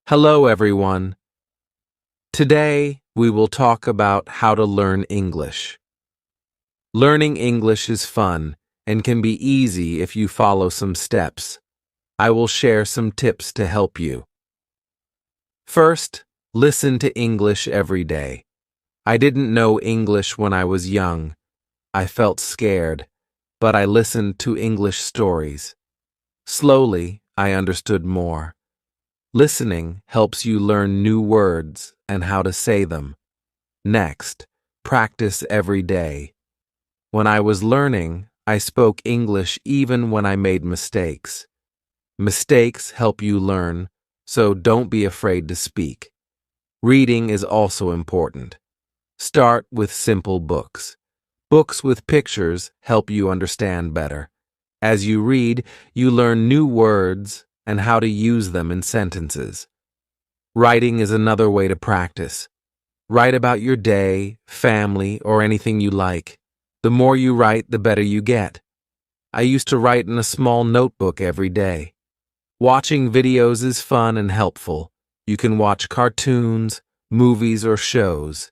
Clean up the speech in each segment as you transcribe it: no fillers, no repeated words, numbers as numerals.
Hello, everyone. Today, we will talk about how to learn English. Learning English is fun and can be easy if you follow some steps. I will share some tips to help you. First, listen to English every day. I didn't know English when I was young. I felt scared, but I listened to English stories. Slowly, I understood more. Listening helps you learn new words and how to say them. Next, practice every day. When I was learning, I spoke English even when I made mistakes. Mistakes help you learn, so don't be afraid to speak. Reading is also important. Start with simple books. Books with pictures help you understand better. As you read, you learn new words and how to use them in sentences. Writing is another way to practice. Write about your day, family, or anything you like. The more you write, the better you get. I used to write in a small notebook every day. Watching videos is fun and helpful. You can watch cartoons, movies, or shows.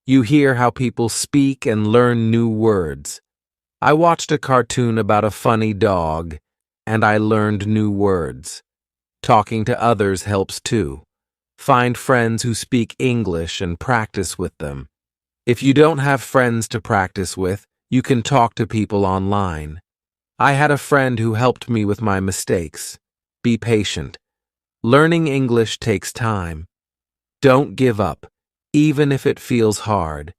You hear how people speak and learn new words. I watched a cartoon about a funny dog, and I learned new words. Talking to others helps too. Find friends who speak English and practice with them. If you don't have friends to practice with, you can talk to people online. I had a friend who helped me with my mistakes. Be patient. Learning English takes time. Don't give up, even if it feels hard.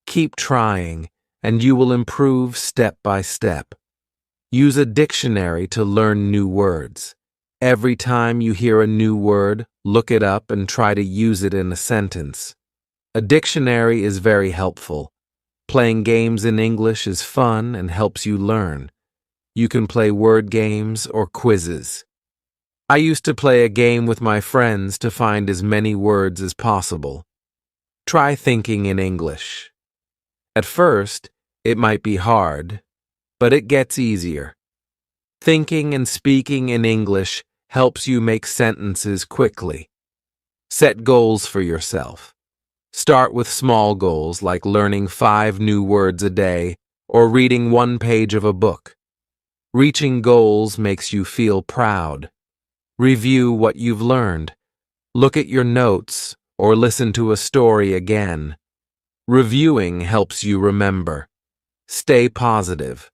Keep trying, and you will improve step by step. Use a dictionary to learn new words. Every time you hear a new word, look it up and try to use it in a sentence. A dictionary is very helpful. Playing games in English is fun and helps you learn. You can play word games or quizzes. I used to play a game with my friends to find as many words as possible. Try thinking in English. At first, it might be hard, but it gets easier. Thinking and speaking in English helps you make sentences quickly. Set goals for yourself. Start with small goals like learning 5 new words a day or reading 1 page of a book. Reaching goals makes you feel proud. Review what you've learned. Look at your notes or listen to a story again. Reviewing helps you remember. Stay positive.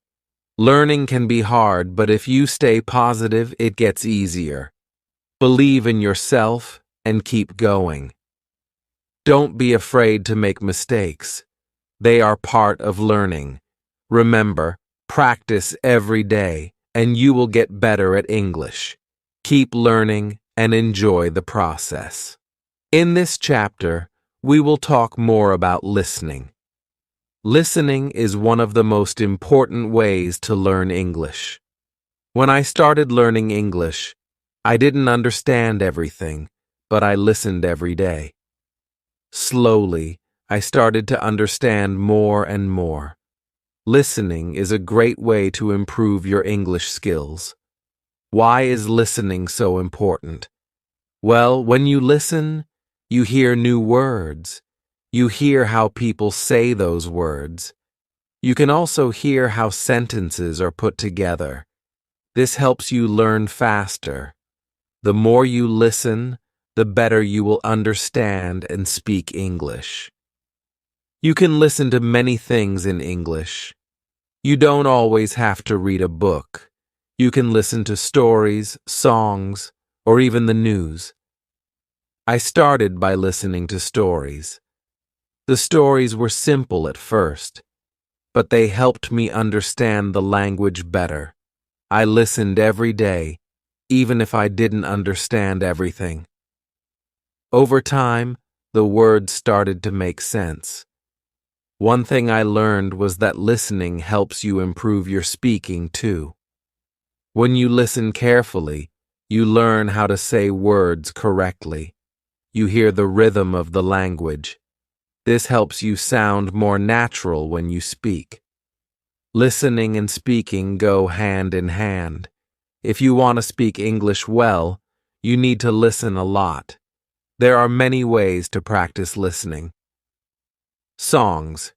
Learning can be hard, but if you stay positive, it gets easier. Believe in yourself and keep going. Don't be afraid to make mistakes. They are part of learning. Remember, practice every day, and you will get better at English. Keep learning and enjoy the process. In this chapter, we will talk more about listening. Listening is one of the most important ways to learn English. When I started learning English, I didn't understand everything, but I listened every day. Slowly, I started to understand more and more. Listening is a great way to improve your English skills. Why is listening so important? Well, when you listen, you hear new words. You hear how people say those words. You can also hear how sentences are put together. This helps you learn faster. The more you listen, the better you will understand and speak English. You can listen to many things in English. You don't always have to read a book. You can listen to stories, songs, or even the news. I started by listening to stories. The stories were simple at first, but they helped me understand the language better. I listened every day, even if I didn't understand everything. Over time, the words started to make sense. One thing I learned was that listening helps you improve your speaking too. When you listen carefully, you learn how to say words correctly. You hear the rhythm of the language. This helps you sound more natural when you speak. Listening and speaking go hand in hand. If you want to speak English well, You need to listen a lot. There are many ways to practice listening. Songs.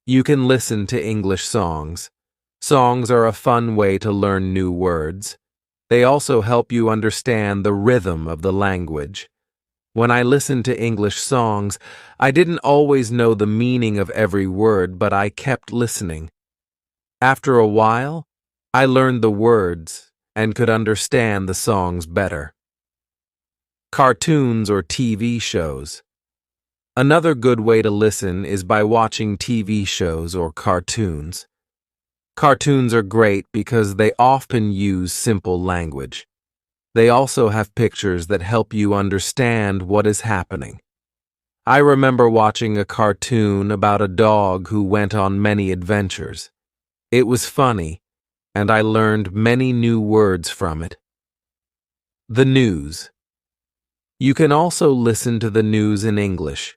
You can listen to English songs. Songs are a fun way to learn new words. They also help you understand the rhythm of the language. When I listened to English songs, I didn't always know the meaning of every word, but I kept listening. After a while, I learned the words and could understand the songs better. Cartoons or TV shows. Another good way to listen is by watching TV shows or cartoons. Cartoons are great because they often use simple language. They also have pictures that help you understand what is happening. I remember watching a cartoon about a dog who went on many adventures. It was funny, and I learned many new words from it. The news. You can also listen to the news in English.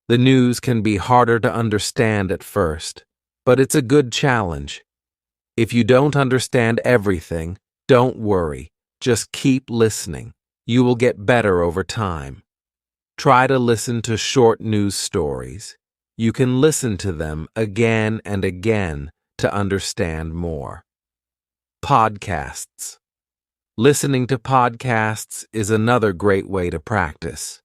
The news can be harder to understand at first, but it's a good challenge. If you don't understand everything, don't worry. Just keep listening. You will get better over time. Try to listen to short news stories. You can listen to them again and again to understand more. Podcasts. Listening to podcasts is another great way to practice.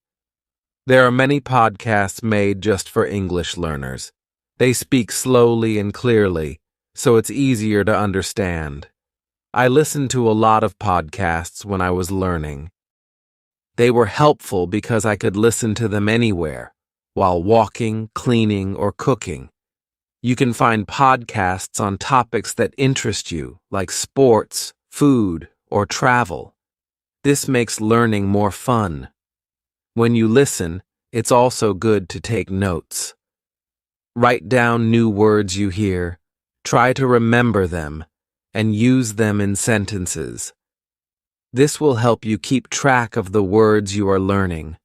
There are many podcasts made just for English learners. They speak slowly and clearly, so it's easier to understand. I listened to a lot of podcasts when I was learning. They were helpful because I could listen to them anywhere, while walking, cleaning, or cooking. You can find podcasts on topics that interest you, like sports, food, or travel. This makes learning more fun. When you listen, it's also good to take notes. Write down new words you hear, try to remember them, and use them in sentences. This will help you keep track of the words you are learning.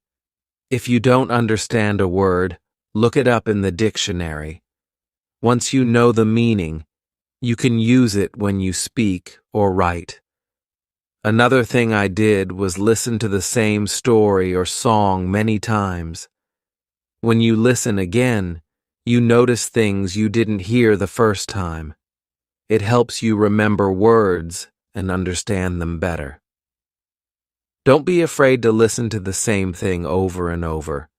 If you don't understand a word, look it up in the dictionary. Once you know the meaning, you can use it when you speak or write. Another thing I did was listen to the same story or song many times. When you listen again, you notice things you didn't hear the first time. It helps you remember words and understand them better. Don't be afraid to listen to the same thing over and over.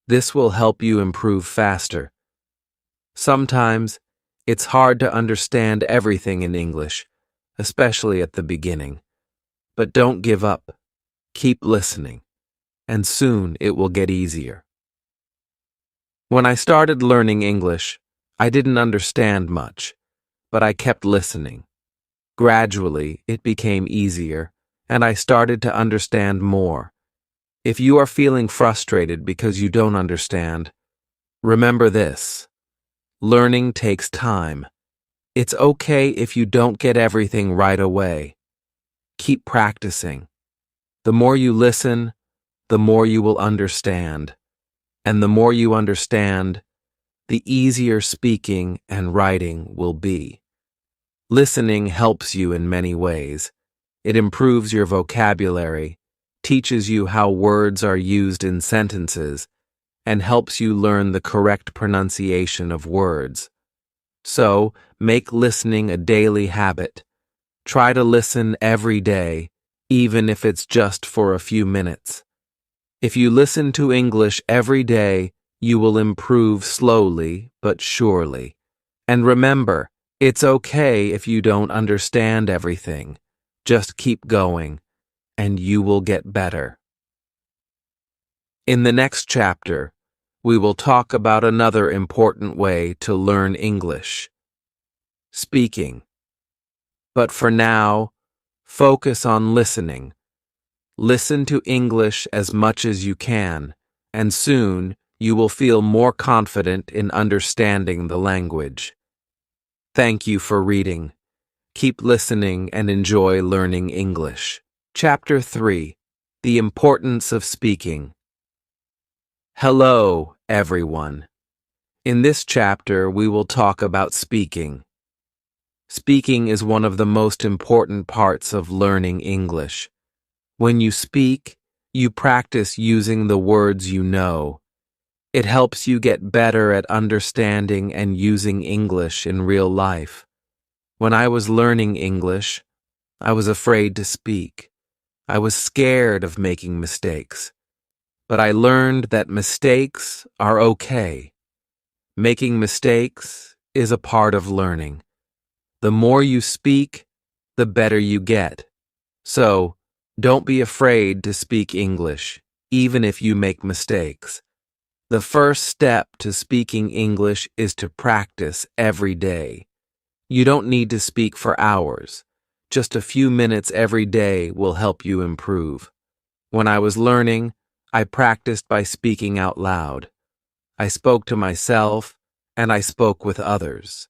This will help you improve faster. Sometimes, it's hard to understand everything in English, especially at the beginning. But don't give up. Keep listening, and soon it will get easier. When I started learning English, I didn't understand much, but I kept listening. Gradually, it became easier, and I started to understand more. If you are feeling frustrated because you don't understand, remember this: learning takes time. It's okay if you don't get everything right away. Keep practicing. The more you listen, the more you will understand. And the more you understand, the easier speaking and writing will be. Listening helps you in many ways. It improves your vocabulary, teaches you how words are used in sentences, and helps you learn the correct pronunciation of words. So, make listening a daily habit. Try to listen every day, even if it's just for a few minutes. If you listen to English every day, you will improve slowly but surely. And remember, it's okay if you don't understand everything. Just keep going, and you will get better. In the next chapter, we will talk about another important way to learn English: speaking. But for now, focus on listening. Listen to English as much as you can, and soon you will feel more confident in understanding the language. Thank you for reading. Keep listening and enjoy learning English. Chapter 3: The Importance of Speaking. Hello, everyone. In this chapter, we will talk about speaking. Speaking is one of the most important parts of learning English. When you speak, you practice using the words you know. It helps you get better at understanding and using English in real life. When I was learning English, I was afraid to speak. I was scared of making mistakes. But I learned that mistakes are okay. Making mistakes is a part of learning. The more you speak, the better you get. So, don't be afraid to speak English, even if you make mistakes. The first step to speaking English is to practice every day. You don't need to speak for hours. Just a few minutes every day will help you improve. When I was learning, I practiced by speaking out loud. I spoke to myself, and I spoke with others.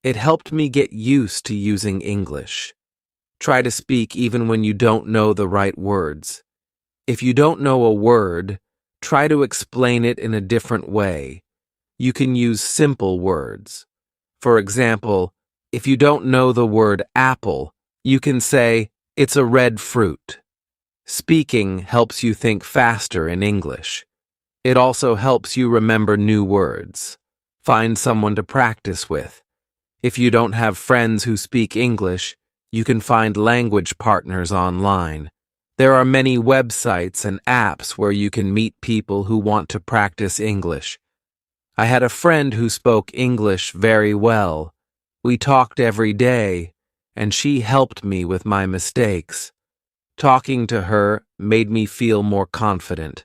It helped me get used to using English. Try to speak even when you don't know the right words. If you don't know a word, try to explain it in a different way. You can use simple words. For example, if you don't know the word apple, you can say, "It's a red fruit." Speaking helps you think faster in English. It also helps you remember new words. Find someone to practice with. If you don't have friends who speak English, you can find language partners online. There are many websites and apps where you can meet people who want to practice English. I had a friend who spoke English very well. We talked every day, and she helped me with my mistakes. Talking to her made me feel more confident.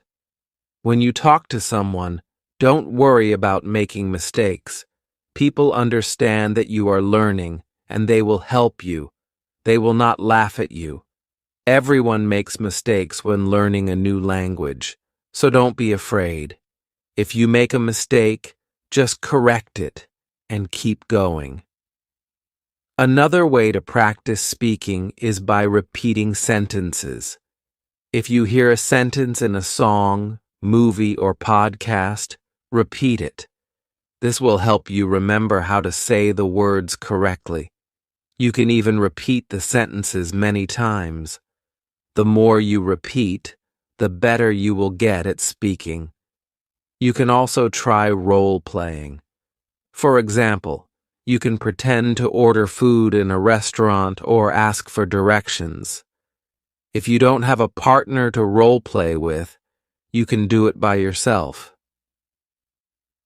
When you talk to someone, don't worry about making mistakes. People understand that you are learning, and they will help you. They will not laugh at you. Everyone makes mistakes when learning a new language, so don't be afraid. If you make a mistake, just correct it and keep going. Another way to practice speaking is by repeating sentences. If you hear a sentence in a song, movie, or podcast, repeat it. This will help you remember how to say the words correctly. You can even repeat the sentences many times. The more you repeat, the better you will get at speaking. You can also try role-playing. For example, you can pretend to order food in a restaurant or ask for directions. If you don't have a partner to role-play with, you can do it by yourself.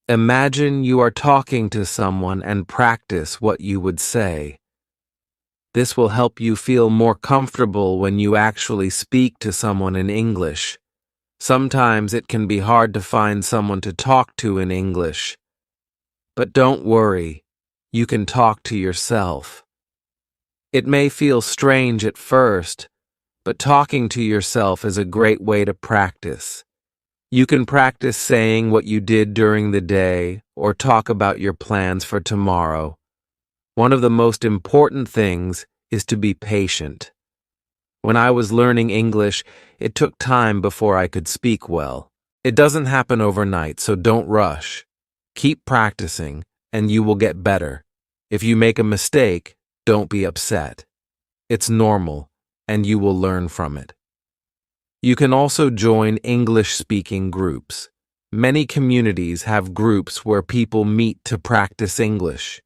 Imagine you are talking to someone and practice what you would say. This will help you feel more comfortable when you actually speak to someone in English. Sometimes it can be hard to find someone to talk to in English. But don't worry, you can talk to yourself. It may feel strange at first, but talking to yourself is a great way to practice. You can practice saying what you did during the day or talk about your plans for tomorrow. One of the most important things is to be patient. When I was learning English, it took time before I could speak well. It doesn't happen overnight, so don't rush. Keep practicing, and you will get better. If you make a mistake, don't be upset. It's normal, and you will learn from it. You can also join English-speaking groups. Many communities have groups where people meet to practice English.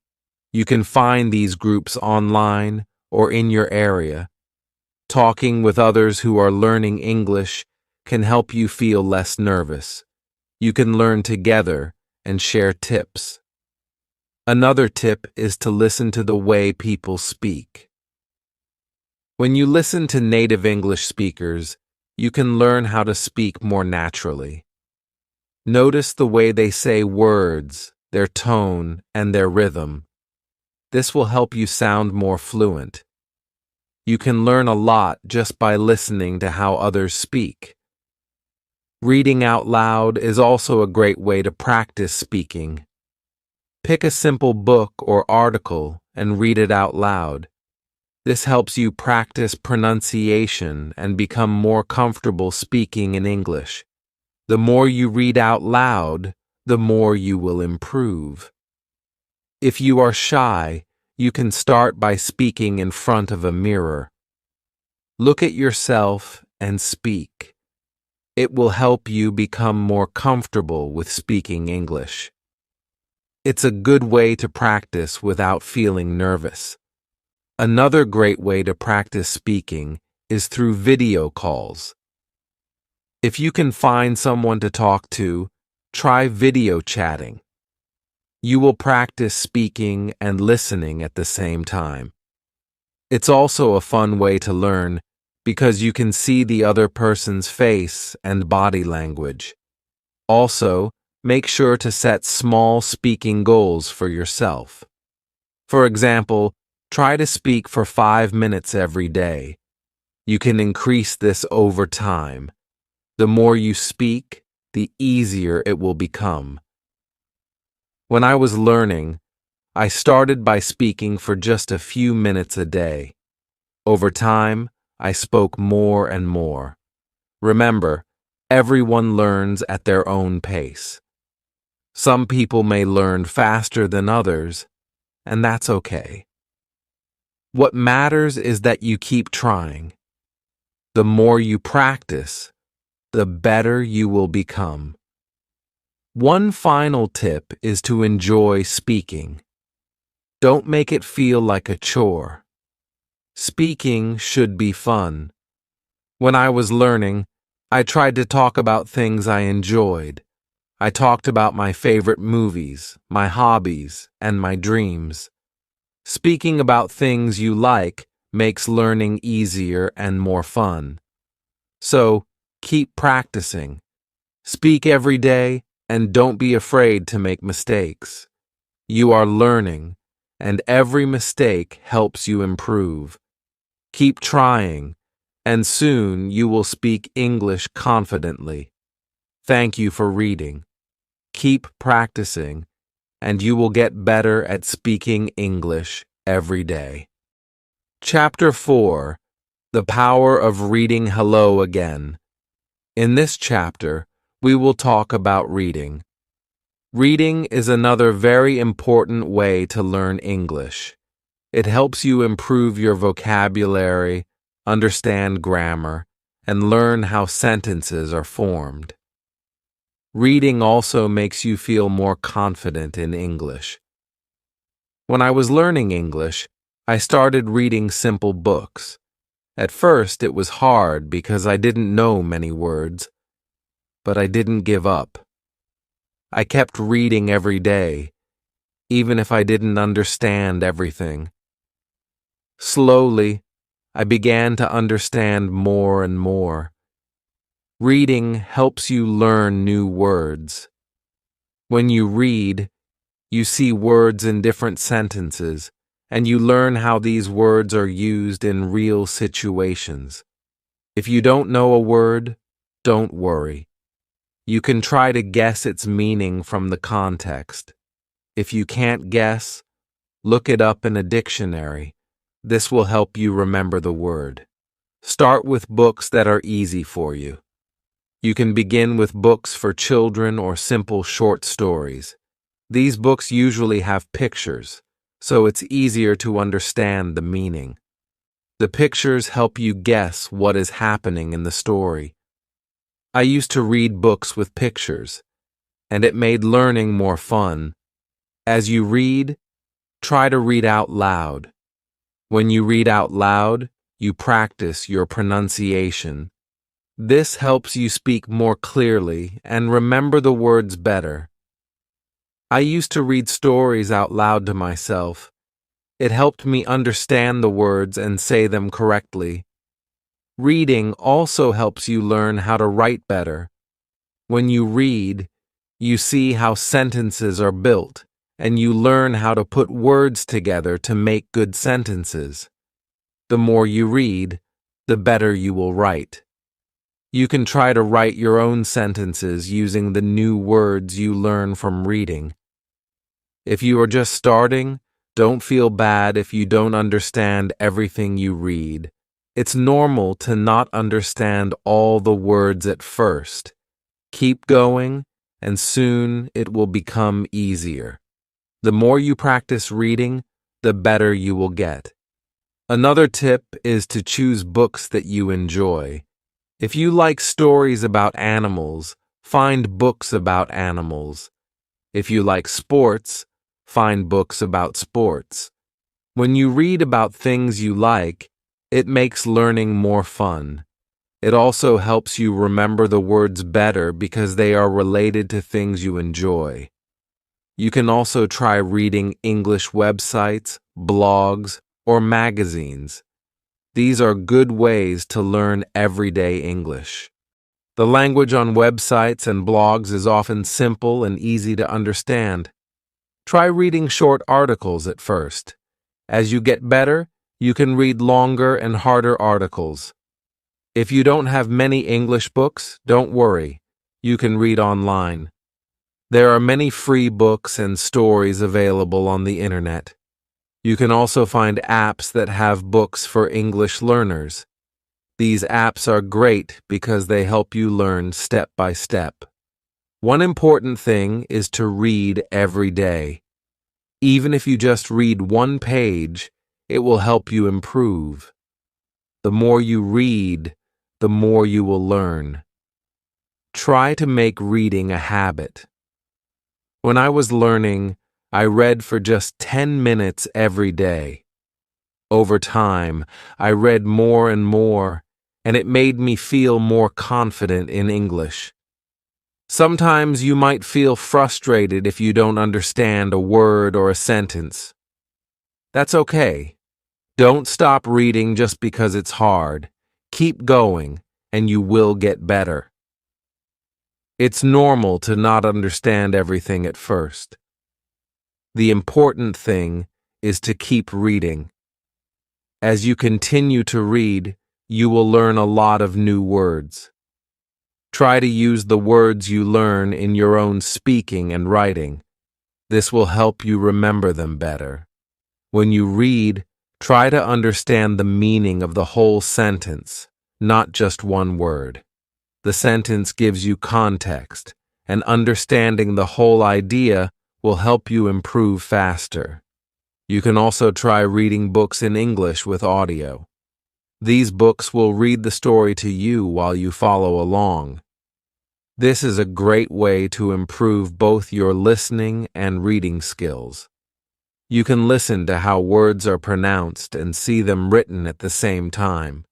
You can find these groups online or in your area. Talking with others who are learning English can help you feel less nervous. You can learn together and share tips. Another tip is to listen to the way people speak. When you listen to native English speakers, you can learn how to speak more naturally. Notice the way they say words, their tone, and their rhythm. This will help you sound more fluent. You can learn a lot just by listening to how others speak. Reading out loud is also a great way to practice speaking. Pick a simple book or article and read it out loud. This helps you practice pronunciation and become more comfortable speaking in English. The more you read out loud, the more you will improve. If you are shy, you can start by speaking in front of a mirror. Look at yourself and speak. It will help you become more comfortable with speaking English. It's a good way to practice without feeling nervous. Another great way to practice speaking is through video calls. If you can find someone to talk to, try video chatting. You will practice speaking and listening at the same time. It's also a fun way to learn because you can see the other person's face and body language. Also, make sure to set small speaking goals for yourself. For example, try to speak for 5 minutes every day. You can increase this over time. The more you speak, the easier it will become. When I was learning, I started by speaking for just a few minutes a day. Over time, I spoke more and more. Remember, everyone learns at their own pace. Some people may learn faster than others, and that's okay. What matters is that you keep trying. The more you practice, the better you will become. One final tip is to enjoy speaking. Don't make it feel like a chore. Speaking should be fun. When I was learning, I tried to talk about things I enjoyed. I talked about my favorite movies, my hobbies, and my dreams. Speaking about things you like makes learning easier and more fun. So, keep practicing. Speak every day and don't be afraid to make mistakes. You are learning, and every mistake helps you improve. Keep trying, and soon you will speak English confidently. Thank you for reading. Keep practicing, and you will get better at speaking English every day. Chapter 4: The Power of Reading Hello Again. In this chapter, we will talk about reading. Reading is another very important way to learn English. It helps you improve your vocabulary, understand grammar, and learn how sentences are formed. Reading also makes you feel more confident in English. When I was learning English, I started reading simple books. At first, it was hard because I didn't know many words, but I didn't give up. I kept reading every day, even if I didn't understand everything. Slowly, I began to understand more and more. Reading helps you learn new words. When you read, you see words in different sentences, and you learn how these words are used in real situations. If you don't know a word, don't worry. You can try to guess its meaning from the context. If you can't guess, look it up in a dictionary. This will help you remember the word. Start with books that are easy for you. You can begin with books for children or simple short stories. These books usually have pictures, so it's easier to understand the meaning. The pictures help you guess what is happening in the story. I used to read books with pictures, and it made learning more fun. As you read, try to read out loud. When you read out loud, you practice your pronunciation. This helps you speak more clearly and remember the words better. I used to read stories out loud to myself. It helped me understand the words and say them correctly. Reading also helps you learn how to write better. When you read, you see how sentences are built, and you learn how to put words together to make good sentences. The more you read, the better you will write. You can try to write your own sentences using the new words you learn from reading. If you are just starting, don't feel bad if you don't understand everything you read. It's normal to not understand all the words at first. Keep going, and soon it will become easier. The more you practice reading, the better you will get. Another tip is to choose books that you enjoy. If you like stories about animals, find books about animals. If you like sports, find books about sports. When you read about things you like, it makes learning more fun. It also helps you remember the words better because they are related to things you enjoy. You can also try reading English websites, blogs, or magazines. These are good ways to learn everyday English. The language on websites and blogs is often simple and easy to understand. Try reading short articles at first. As you get better, you can read longer and harder articles. If you don't have many English books, don't worry. You can read online. There are many free books and stories available on the internet. You can also find apps that have books for English learners. These apps are great because they help you learn step by step. One important thing is to read every day. Even if you just read one page, it will help you improve. The more you read, the more you will learn. Try to make reading a habit. When I was learning, I read for just 10 minutes every day. Over time, I read more and more, and it made me feel more confident in English. Sometimes you might feel frustrated if you don't understand a word or a sentence. That's okay. Don't stop reading just because it's hard. Keep going, and you will get better. It's normal to not understand everything at first. The important thing is to keep reading. As you continue to read, you will learn a lot of new words. Try to use the words you learn in your own speaking and writing. This will help you remember them better. When you read, try to understand the meaning of the whole sentence, not just one word. The sentence gives you context, and understanding the whole idea will help you improve faster. You can also try reading books in English with audio. These books will read the story to you while you follow along. This is a great way to improve both your listening and reading skills. You can listen to how words are pronounced and see them written at the same time.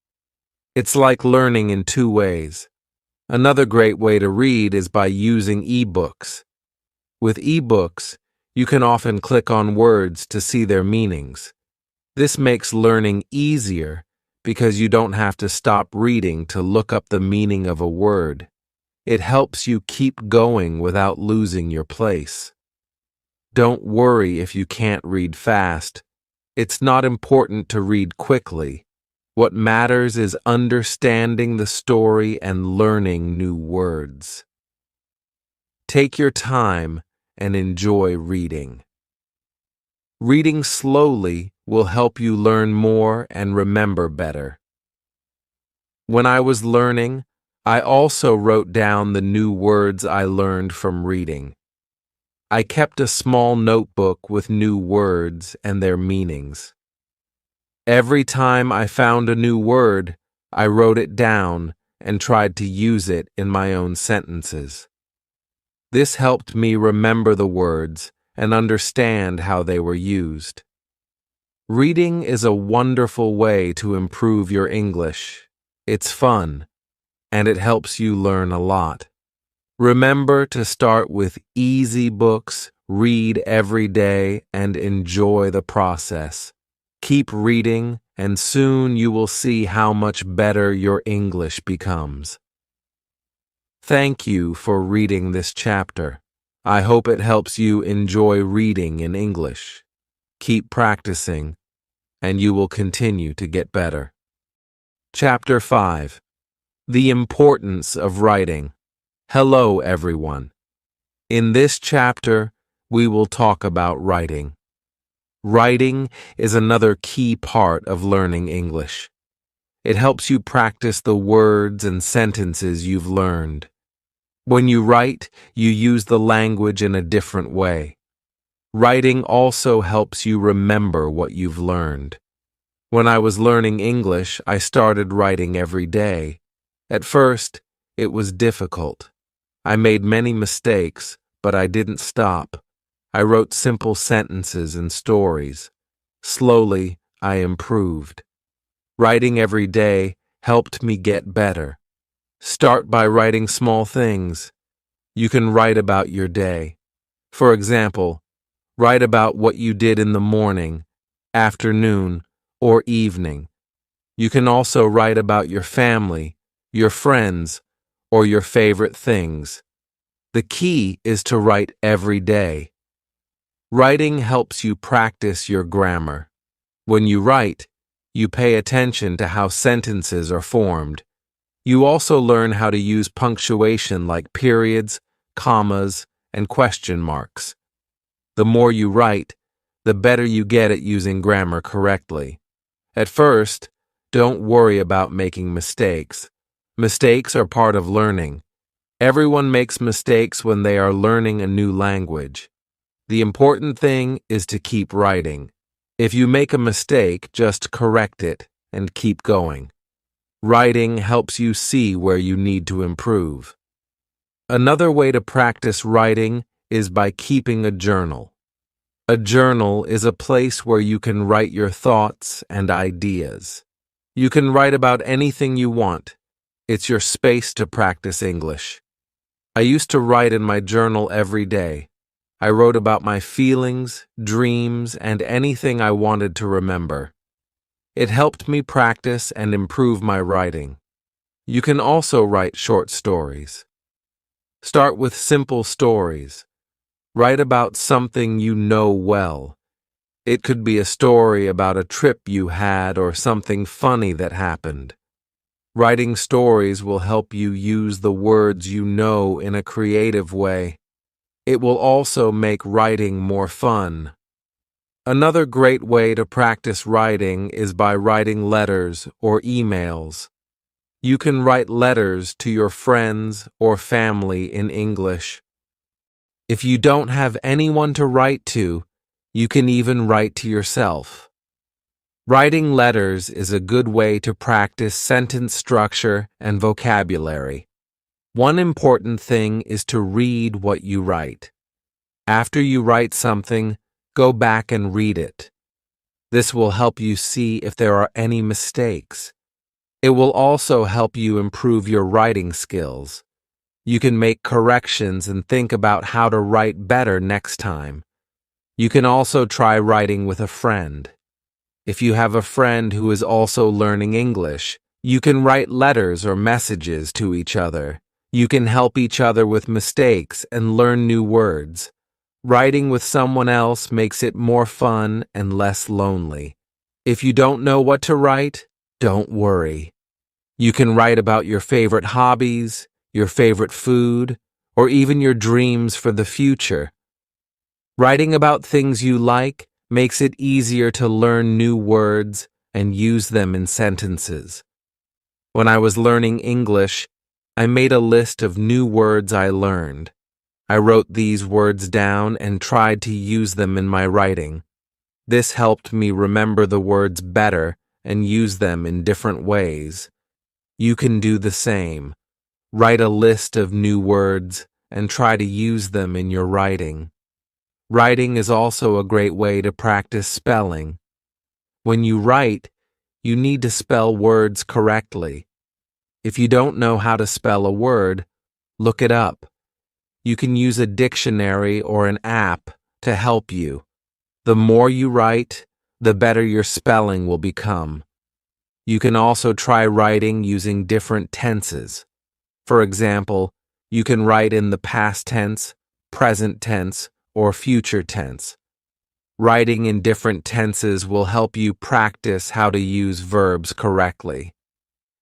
It's like learning in two ways. Another great way to read is by using ebooks. With ebooks, you can often click on words to see their meanings. This makes learning easier because you don't have to stop reading to look up the meaning of a word. It helps you keep going without losing your place. Don't worry if you can't read fast. It's not important to read quickly. What matters is understanding the story and learning new words. Take your time and enjoy reading. Reading slowly will help you learn more and remember better. When I was learning, I also wrote down the new words I learned from reading. I kept a small notebook with new words and their meanings. Every time I found a new word, I wrote it down and tried to use it in my own sentences. This helped me remember the words and understand how they were used. Reading is a wonderful way to improve your English. It's fun, and it helps you learn a lot. Remember to start with easy books, read every day, and enjoy the process. Keep reading, and soon you will see how much better your English becomes. Thank you for reading this chapter. I hope it helps you enjoy reading in English. Keep practicing, and you will continue to get better. Chapter 5. The Importance of Writing. Hello, everyone. In this chapter, we will talk about writing. Writing is another key part of learning English. It helps you practice the words and sentences you've learned. When you write, you use the language in a different way. Writing also helps you remember what you've learned. When I was learning English, I started writing every day. At first, it was difficult. I made many mistakes, but I didn't stop. I wrote simple sentences and stories. Slowly, I improved. Writing every day helped me get better. Start by writing small things. You can write about your day. For example, write about what you did in the morning, afternoon, or evening. You can also write about your family, your friends, or your favorite things. The key is to write every day. Writing helps you practice your grammar. When you write, you pay attention to how sentences are formed. You also learn how to use punctuation like periods, commas, and question marks. The more you write, the better you get at using grammar correctly. At first, don't worry about making mistakes. Mistakes are part of learning. Everyone makes mistakes when they are learning a new language. The important thing is to keep writing. If you make a mistake, just correct it and keep going. Writing helps you see where you need to improve. Another way to practice writing is by keeping a journal. A journal is a place where you can write your thoughts and ideas. You can write about anything you want. It's your space to practice English. I used to write in my journal every day. I wrote about my feelings, dreams, and anything I wanted to remember. It helped me practice and improve my writing. You can also write short stories. Start with simple stories. Write about something you know well. It could be a story about a trip you had or something funny that happened. Writing stories will help you use the words you know in a creative way. It will also make writing more fun. Another great way to practice writing is by writing letters or emails. You can write letters to your friends or family in English. If you don't have anyone to write to, you can even write to yourself. Writing letters is a good way to practice sentence structure and vocabulary. One important thing is to read what you write. After you write something, go back and read it. This will help you see if there are any mistakes. It will also help you improve your writing skills. You can make corrections and think about how to write better next time. You can also try writing with a friend. If you have a friend who is also learning English, you can write letters or messages to each other. You can help each other with mistakes and learn new words. Writing with someone else makes it more fun and less lonely. If you don't know what to write, don't worry. You can write about your favorite hobbies, your favorite food, or even your dreams for the future. Writing about things you like makes it easier to learn new words and use them in sentences. When I was learning English, I made a list of new words I learned. I wrote these words down and tried to use them in my writing. This helped me remember the words better and use them in different ways. You can do the same. Write a list of new words and try to use them in your writing. Writing is also a great way to practice spelling. When you write, you need to spell words correctly. If you don't know how to spell a word, look it up. You can use a dictionary or an app to help you. The more you write, the better your spelling will become. You can also try writing using different tenses. For example, you can write in the past tense, present tense, or future tense. Writing in different tenses will help you practice how to use verbs correctly.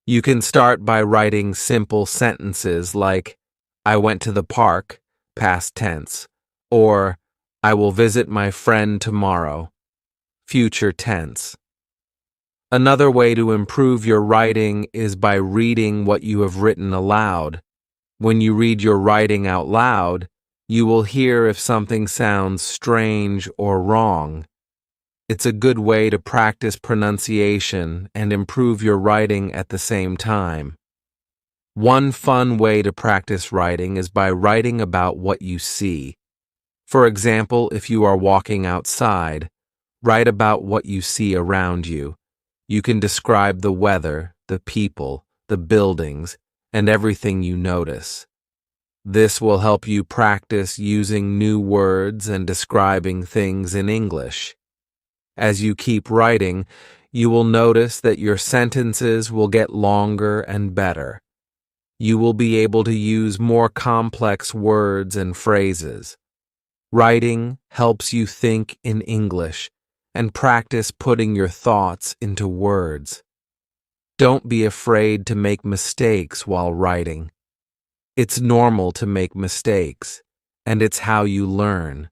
You can start by writing simple sentences like, I went to the park, past tense, or I will visit my friend tomorrow, future tense. Another way to improve your writing is by reading what you have written aloud. When you read your writing out loud, you will hear if something sounds strange or wrong. It's a good way to practice pronunciation and improve your writing at the same time. One fun way to practice writing is by writing about what you see. For example, if you are walking outside, write about what you see around you. You can describe the weather, the people, the buildings, and everything you notice. This will help you practice using new words and describing things in English. As you keep writing, you will notice that your sentences will get longer and better. You will be able to use more complex words and phrases. Writing helps you think in English and practice putting your thoughts into words. Don't be afraid to make mistakes while writing. It's normal to make mistakes, and it's how you learn.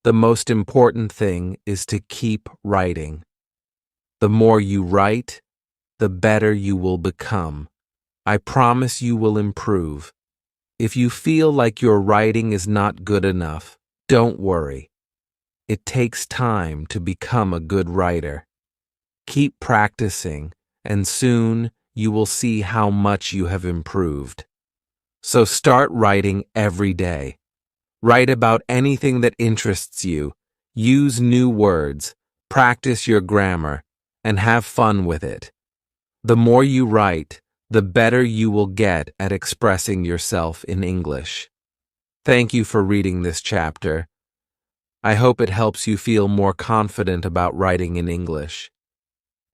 The most important thing is to keep writing. The more you write, the better you will become. I promise you will improve. If you feel like your writing is not good enough, don't worry. It takes time to become a good writer. Keep practicing, and soon you will see how much you have improved. So start writing every day. Write about anything that interests you. Use new words, practice your grammar, and have fun with it. The more you write, the better you will get at expressing yourself in English. Thank you for reading this chapter. I hope it helps you feel more confident about writing in English.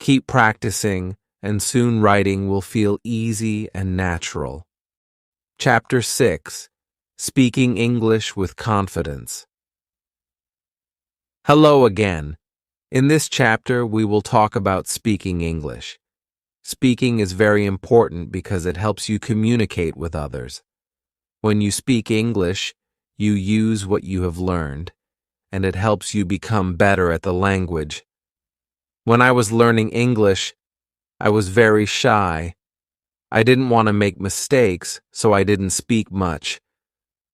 Keep practicing, and soon writing will feel easy and natural. Chapter 6. Speaking English with Confidence. Hello again. In this chapter, we will talk about speaking English. Speaking is very important because it helps you communicate with others. When you speak English, you use what you have learned, and it helps you become better at the language. When I was learning English, I was very shy. I didn't want to make mistakes, so I didn't speak much.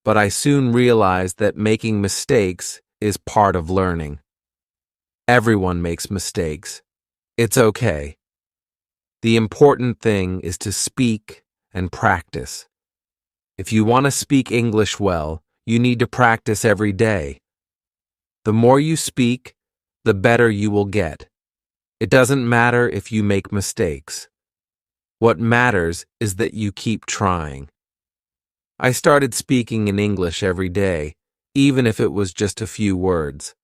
But I soon realized that making mistakes is part of learning. Everyone makes mistakes. It's okay. The important thing is to speak and practice. If you want to speak English well, you need to practice every day. The more you speak, the better you will get. It doesn't matter if you make mistakes. What matters is that you keep trying. I started speaking in English every day, even if it was just a few words.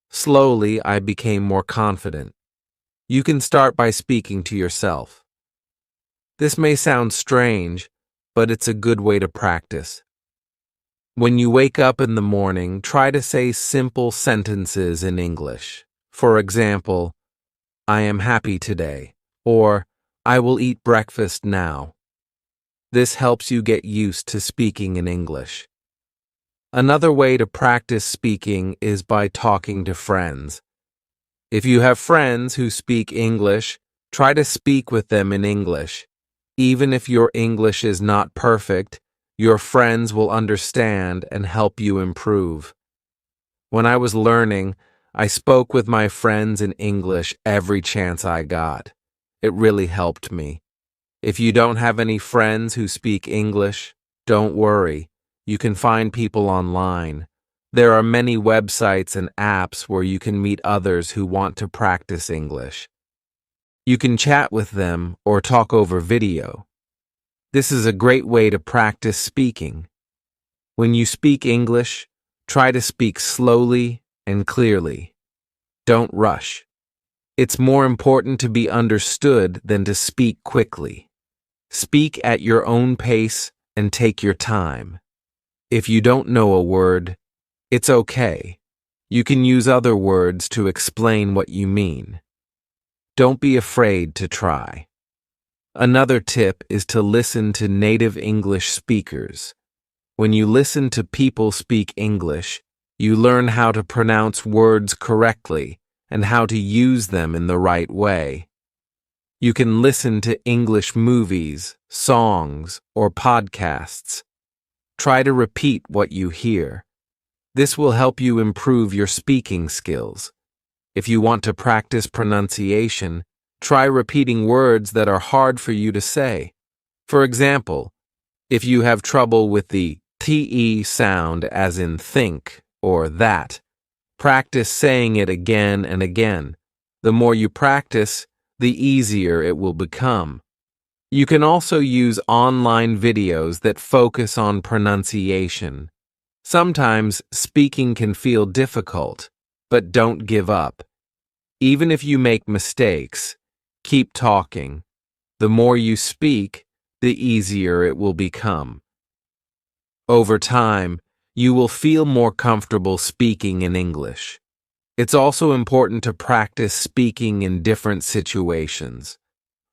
Slowly, I became more confident. You can start by speaking to yourself. This may sound strange, but it's a good way to practice. When you wake up in the morning, try to say simple sentences in English. For example, I am happy today, or I will eat breakfast now. This helps you get used to speaking in English. Another way to practice speaking is by talking to friends. If you have friends who speak English, try to speak with them in English. Even if your English is not perfect, your friends will understand and help you improve. When I was learning, I spoke with my friends in English every chance I got. It really helped me. If you don't have any friends who speak English, don't worry. You can find people online. There are many websites and apps where you can meet others who want to practice English. You can chat with them or talk over video. This is a great way to practice speaking. When you speak English, try to speak slowly and clearly. Don't rush. It's more important to be understood than to speak quickly. Speak at your own pace and take your time. If you don't know a word, it's okay. You can use other words to explain what you mean. Don't be afraid to try. Another tip is to listen to native English speakers. When you listen to people speak English, you learn how to pronounce words correctly and how to use them in the right way. You can listen to English movies, songs, or podcasts. Try to repeat what you hear. This will help you improve your speaking skills. If you want to practice pronunciation, try repeating words that are hard for you to say. For example, if you have trouble with the TE sound as in think or that, practice saying it again and again. The more you practice, the easier it will become. You can also use online videos that focus on pronunciation. Sometimes speaking can feel difficult, but don't give up. Even if you make mistakes, keep talking. The more you speak, the easier it will become. Over time, you will feel more comfortable speaking in English. It's also important to practice speaking in different situations.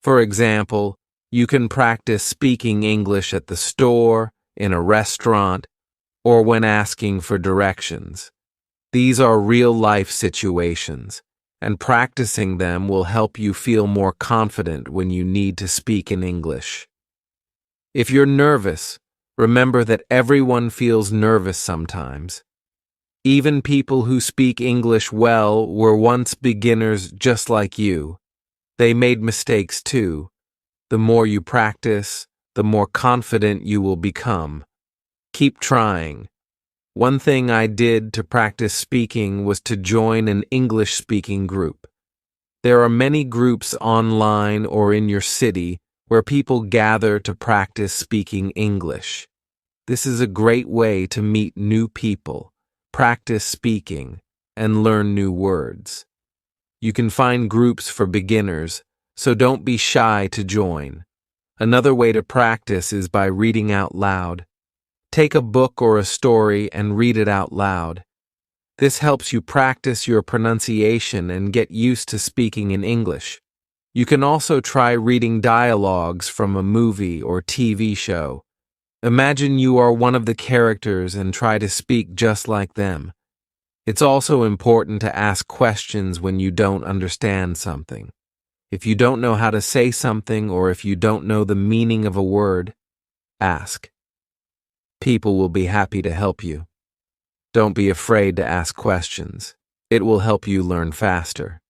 For example, you can practice speaking English at the store, in a restaurant, or when asking for directions. These are real-life situations, and practicing them will help you feel more confident when you need to speak in English. If you're nervous, remember that everyone feels nervous sometimes. Even people who speak English well were once beginners just like you. They made mistakes too. The more you practice, the more confident you will become. Keep trying. One thing I did to practice speaking was to join an English-speaking group. There are many groups online or in your city where people gather to practice speaking English. This is a great way to meet new people, practice speaking, and learn new words. You can find groups for beginners, so don't be shy to join. Another way to practice is by reading out loud. Take a book or a story and read it out loud. This helps you practice your pronunciation and get used to speaking in English. You can also try reading dialogues from a movie or TV show. Imagine you are one of the characters and try to speak just like them. It's also important to ask questions when you don't understand something. If you don't know how to say something or if you don't know the meaning of a word, ask. People will be happy to help you. Don't be afraid to ask questions. It will help you learn faster.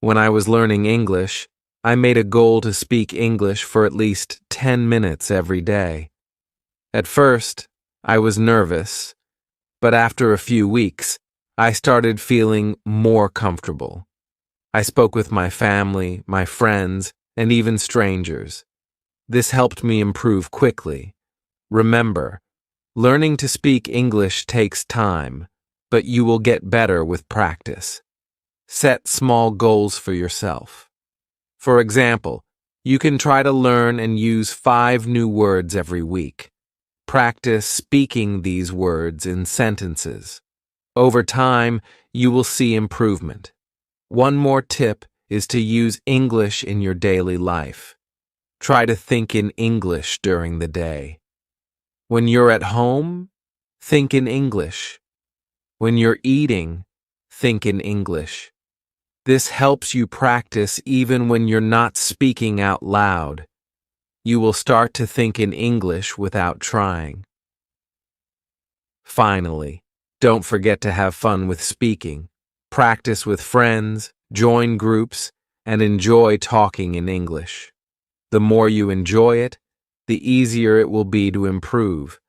When I was learning English, I made a goal to speak English for at least 10 minutes every day. At first, I was nervous, but after a few weeks, I started feeling more comfortable. I spoke with my family, my friends, and even strangers. This helped me improve quickly. Remember, learning to speak English takes time, but you will get better with practice. Set small goals for yourself. For example, you can try to learn and use 5 new words every week. Practice speaking these words in sentences. Over time, you will see improvement. One more tip is to use English in your daily life. Try to think in English during the day. When you're at home, think in English. When you're eating, think in English. This helps you practice even when you're not speaking out loud. You will start to think in English without trying. Finally, don't forget to have fun with speaking. Practice with friends, join groups, and enjoy talking in English. The more you enjoy it, the easier it will be to improve.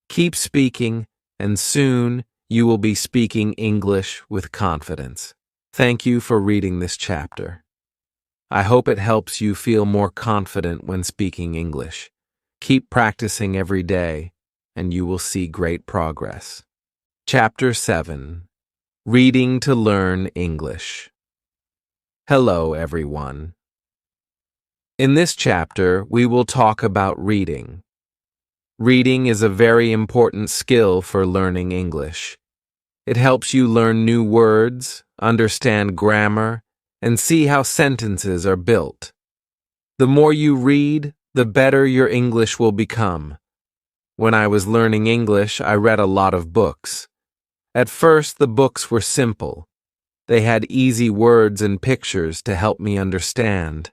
Keep speaking, and soon you will be speaking English with confidence. Thank you for reading this chapter. I hope it helps you feel more confident when speaking English. Keep practicing every day, and you will see great progress. Chapter 7. Reading to Learn English. Hello, everyone. In this chapter, we will talk about reading. Reading is a very important skill for learning English. It helps you learn new words, understand grammar, and see how sentences are built. The more you read, the better your English will become. When I was learning English, I read a lot of books. At first, the books were simple. They had easy words and pictures to help me understand.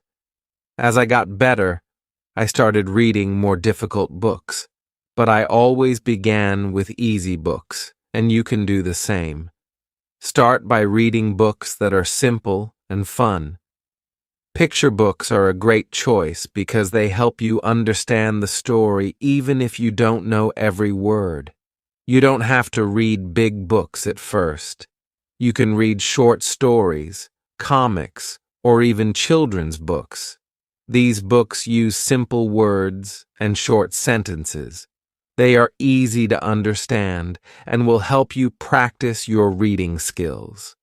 As I got better, I started reading more difficult books, but I always began with easy books, and you can do the same. Start by reading books that are simple and fun. Picture books are a great choice because they help you understand the story even if you don't know every word. You don't have to read big books at first. You can read short stories, comics, or even children's books. These books use simple words and short sentences. They are easy to understand and will help you practice your reading skills.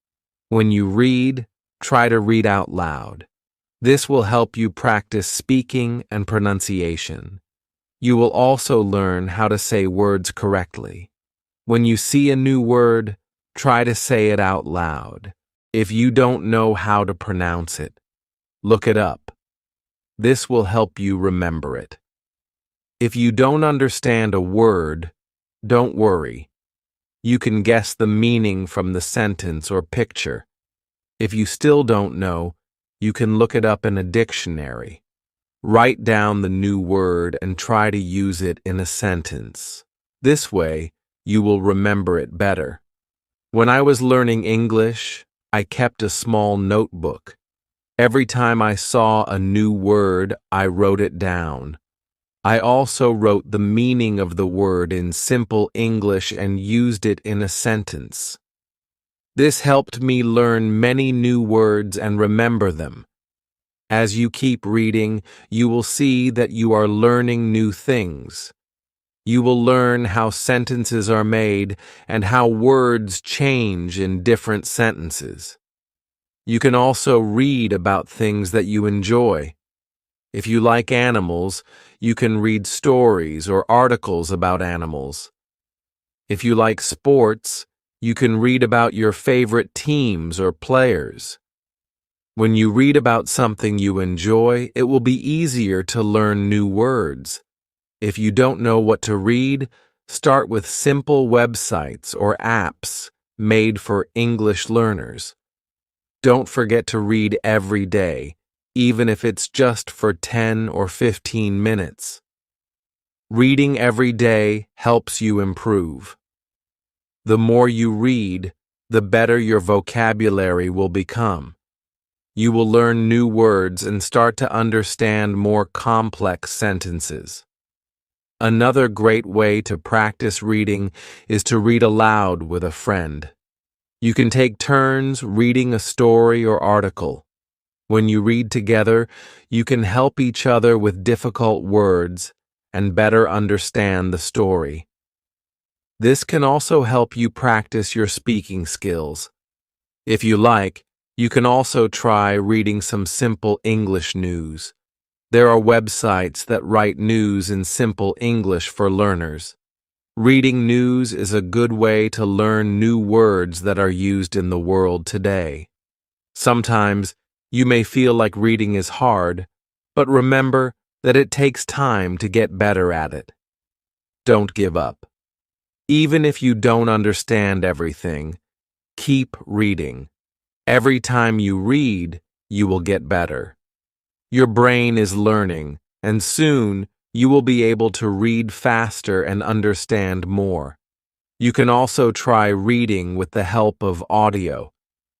When you read, try to read out loud. This will help you practice speaking and pronunciation. You will also learn how to say words correctly. When you see a new word, try to say it out loud. If you don't know how to pronounce it, look it up. This will help you remember it. If you don't understand a word, don't worry. You can guess the meaning from the sentence or picture. If you still don't know, you can look it up in a dictionary. Write down the new word and try to use it in a sentence. This way, you will remember it better. When I was learning English, I kept a small notebook. Every time I saw a new word, I wrote it down. I also wrote the meaning of the word in simple English and used it in a sentence. This helped me learn many new words and remember them. As you keep reading, you will see that you are learning new things. You will learn how sentences are made and how words change in different sentences. You can also read about things that you enjoy. If you like animals, you can read stories or articles about animals. If you like sports, you can read about your favorite teams or players. When you read about something you enjoy, it will be easier to learn new words. If you don't know what to read, start with simple websites or apps made for English learners. Don't forget to read every day, even if it's just for 10 or 15 minutes. Reading every day helps you improve. The more you read, the better your vocabulary will become. You will learn new words and start to understand more complex sentences. Another great way to practice reading is to read aloud with a friend. You can take turns reading a story or article. When you read together, you can help each other with difficult words and better understand the story. This can also help you practice your speaking skills. If you like, you can also try reading some simple English news. There are websites that write news in simple English for learners. Reading news is a good way to learn new words that are used in the world today. Sometimes you may feel like reading is hard, but remember that it takes time to get better at it. Don't give up. Even if you don't understand everything, keep reading. Every time you read, you will get better. Your brain is learning, and soon you will be able to read faster and understand more. You can also try reading with the help of audio.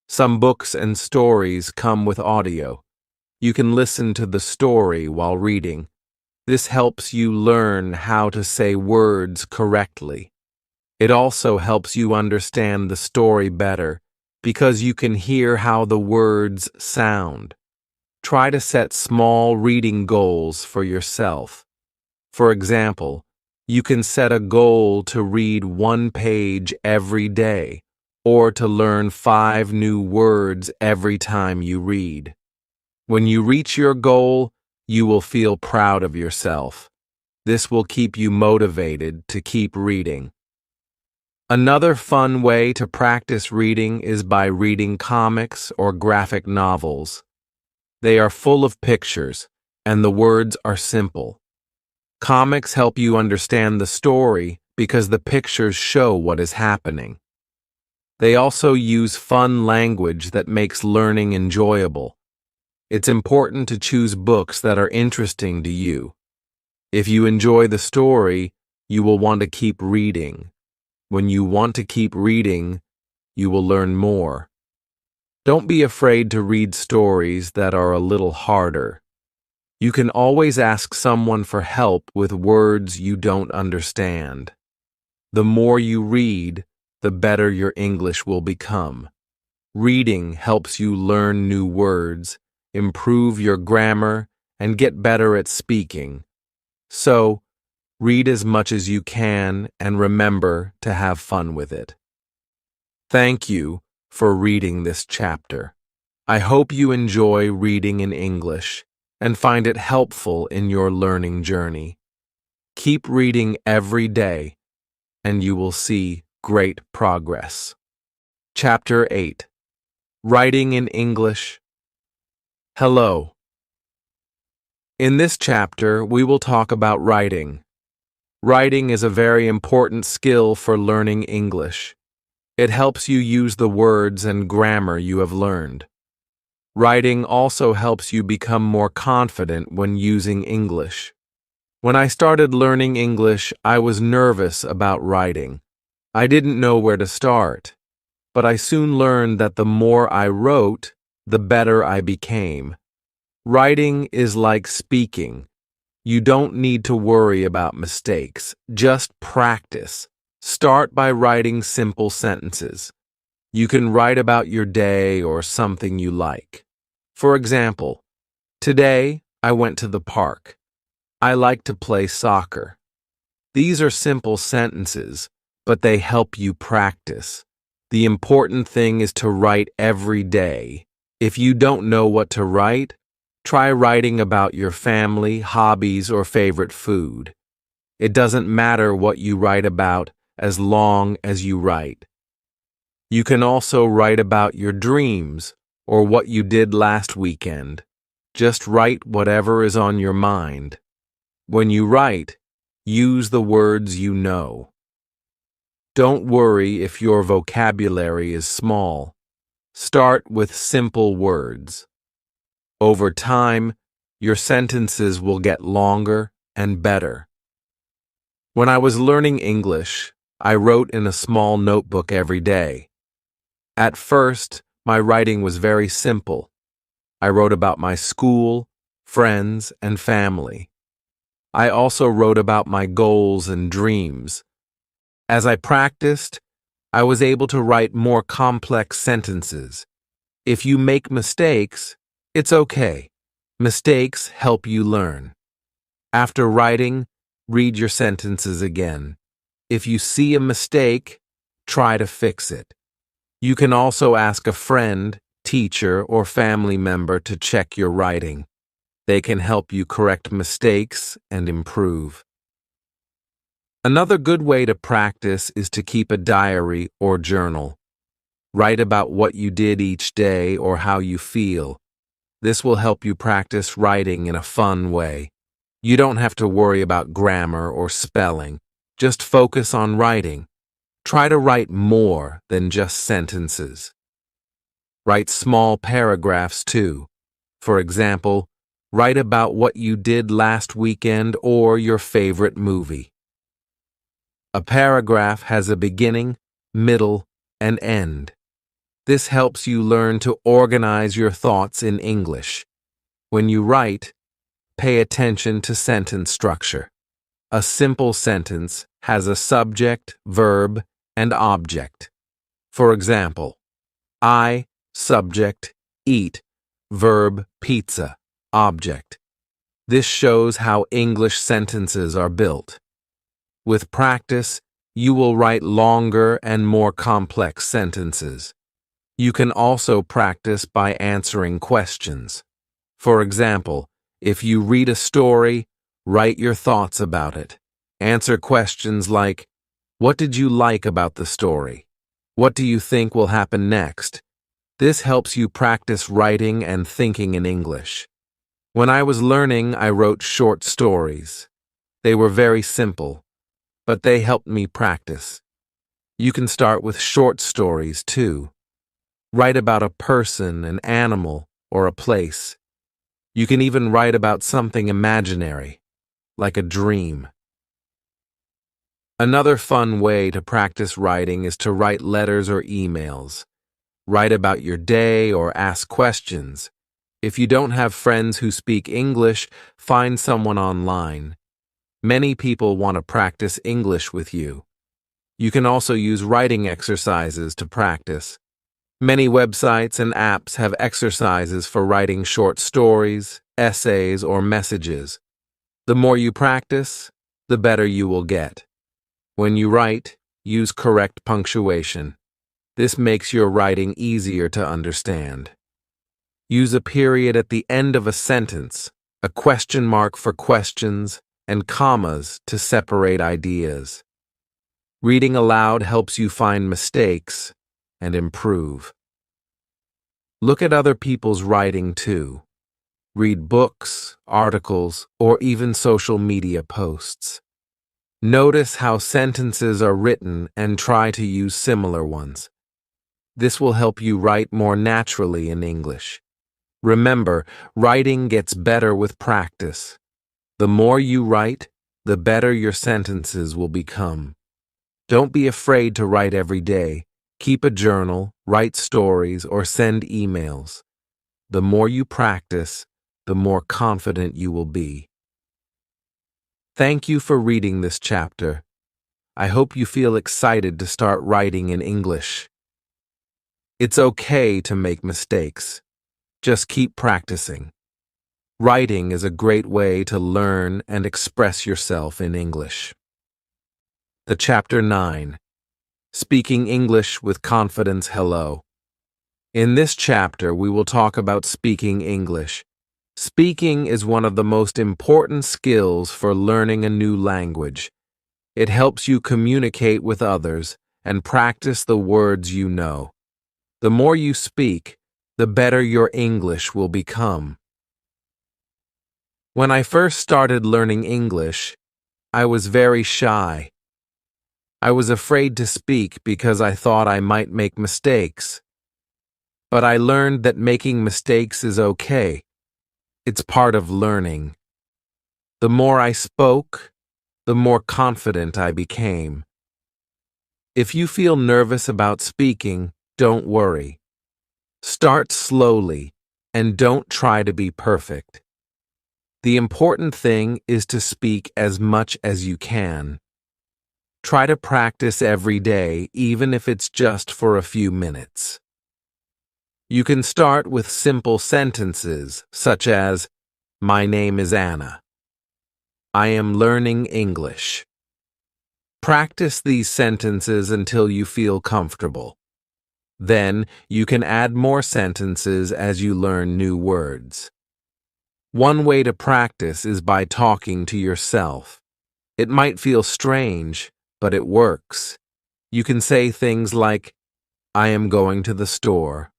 Some books and stories come with audio. You can listen to the story while reading. This helps you learn how to say words correctly. It also helps you understand the story better because you can hear how the words sound. Try to set small reading goals for yourself. For example, you can set a goal to read 1 page every day or to learn 5 new words every time you read. When you reach your goal, you will feel proud of yourself. This will keep you motivated to keep reading. Another fun way to practice reading is by reading comics or graphic novels. They are full of pictures, and the words are simple. Comics help you understand the story because the pictures show what is happening. They also use fun language that makes learning enjoyable. It's important to choose books that are interesting to you. If you enjoy the story, you will want to keep reading. When you want to keep reading, you will learn more. Don't be afraid to read stories that are a little harder. You can always ask someone for help with words you don't understand. The more you read, the better your English will become. Reading helps you learn new words, improve your grammar, and get better at speaking. So, read as much as you can and remember to have fun with it. Thank you for reading this chapter. I hope you enjoy reading in English and find it helpful in your learning journey. Keep reading every day, and you will see great progress. Chapter 8. Writing in English. Hello. In this chapter, we will talk about writing. Writing is a very important skill for learning English. It helps you use the words and grammar you have learned. Writing also helps you become more confident when using English. When I started learning English, I was nervous about writing. I didn't know where to start, but I soon learned that the more I wrote, the better I became. Writing is like speaking. You don't need to worry about mistakes. Just practice. Start by writing simple sentences. You can write about your day or something you like. For example, today I went to the park. I like to play soccer. These are simple sentences, but they help you practice. The important thing is to write every day. If you don't know what to write, try writing about your family, hobbies, or favorite food. It doesn't matter what you write about as long as you write. You can also write about your dreams or what you did last weekend. Just write whatever is on your mind. When you write, use the words you know. Don't worry if your vocabulary is small. Start with simple words. Over time, your sentences will get longer and better. When I was learning English, I wrote in a small notebook every day. At first, my writing was very simple. I wrote about my school, friends, and family. I also wrote about my goals and dreams. As I practiced, I was able to write more complex sentences. If you make mistakes, it's okay. Mistakes help you learn. After writing, read your sentences again. If you see a mistake, try to fix it. You can also ask a friend, teacher, or family member to check your writing. They can help you correct mistakes and improve. Another good way to practice is to keep a diary or journal. Write about what you did each day or how you feel. This will help you practice writing in a fun way. You don't have to worry about grammar or spelling. Just focus on writing. Try to write more than just sentences. Write small paragraphs too. For example, write about what you did last weekend or your favorite movie. A paragraph has a beginning, middle, and end. This helps you learn to organize your thoughts in English. When you write, pay attention to sentence structure. A simple sentence has a subject, verb, and object. For example, I, subject, eat, verb, pizza, object. This shows how English sentences are built. With practice, you will write longer and more complex sentences. You can also practice by answering questions. For example, if you read a story, write your thoughts about it. Answer questions like, what did you like about the story? What do you think will happen next? This helps you practice writing and thinking in English. When I was learning, I wrote short stories. They were very simple, but they helped me practice. You can start with short stories too. Write about a person, an animal, or a place. You can even write about something imaginary, like a dream. Another fun way to practice writing is to write letters or emails. Write about your day or ask questions. If you don't have friends who speak English, find someone online. Many people want to practice English with you. You can also use writing exercises to practice. Many websites and apps have exercises for writing short stories, essays, or messages. The more you practice, the better you will get. When you write, use correct punctuation. This makes your writing easier to understand. Use a period at the end of a sentence, a question mark for questions, and commas to separate ideas. Reading aloud helps you find mistakes and improve. Look at other people's writing too. Read books, articles, or even social media posts. Notice how sentences are written and try to use similar ones. This will help you write more naturally in English. Remember, writing gets better with practice. The more you write, the better your sentences will become. Don't be afraid to write every day. Keep a journal, write stories, or send emails. The more you practice, the more confident you will be. Thank you for reading this chapter. I hope you feel excited to start writing in English. It's okay to make mistakes. Just keep practicing. Writing is a great way to learn and express yourself in English. The Chapter 9. Speaking English with Confidence. Hello. In this chapter, we will talk about speaking English. Speaking is one of the most important skills for learning a new language. It helps you communicate with others and practice the words you know. The more you speak, the better your English will become. When I first started learning English, I was very shy. I was afraid to speak because I thought I might make mistakes. But I learned that making mistakes is okay. It's part of learning. The more I spoke, the more confident I became. If you feel nervous about speaking, don't worry. Start slowly and don't try to be perfect. The important thing is to speak as much as you can. Try to practice every day, even if it's just for a few minutes. You can start with simple sentences, such as, "My name is Anna. I am learning English." Practice these sentences until you feel comfortable. Then, you can add more sentences as you learn new words. One way to practice is by talking to yourself. It might feel strange, but it works. You can say things like, "I am going to the store.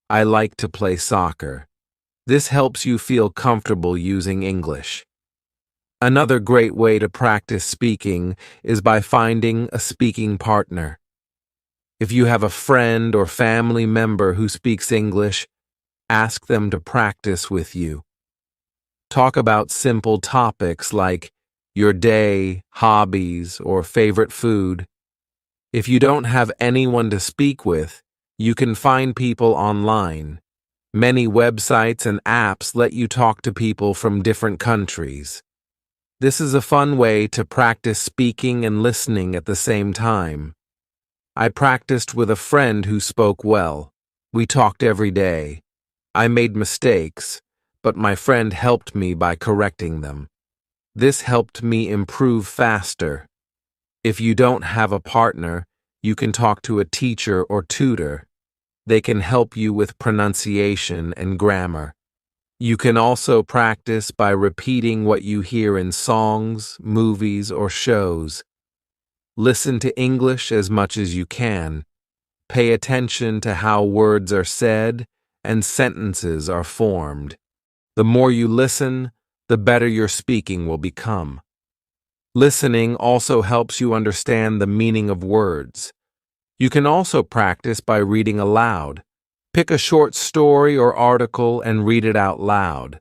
I like to play soccer." This helps you feel comfortable using English. Another great way to practice speaking is by finding a speaking partner. If you have a friend or family member who speaks English, ask them to practice with you. Talk about simple topics like your day, hobbies, or favorite food. If you don't have anyone to speak with, you can find people online. Many websites and apps let you talk to people from different countries. This is a fun way to practice speaking and listening at the same time. I practiced with a friend who spoke well. We talked every day. I made mistakes, but my friend helped me by correcting them. This helped me improve faster. If you don't have a partner, you can talk to a teacher or tutor. They can help you with pronunciation and grammar. You can also practice by repeating what you hear in songs, movies, or shows. Listen to English as much as you can. Pay attention to how words are said and sentences are formed. The more you listen, the better your speaking will become. Listening also helps you understand the meaning of words. You can also practice by reading aloud. Pick a short story or article and read it out loud.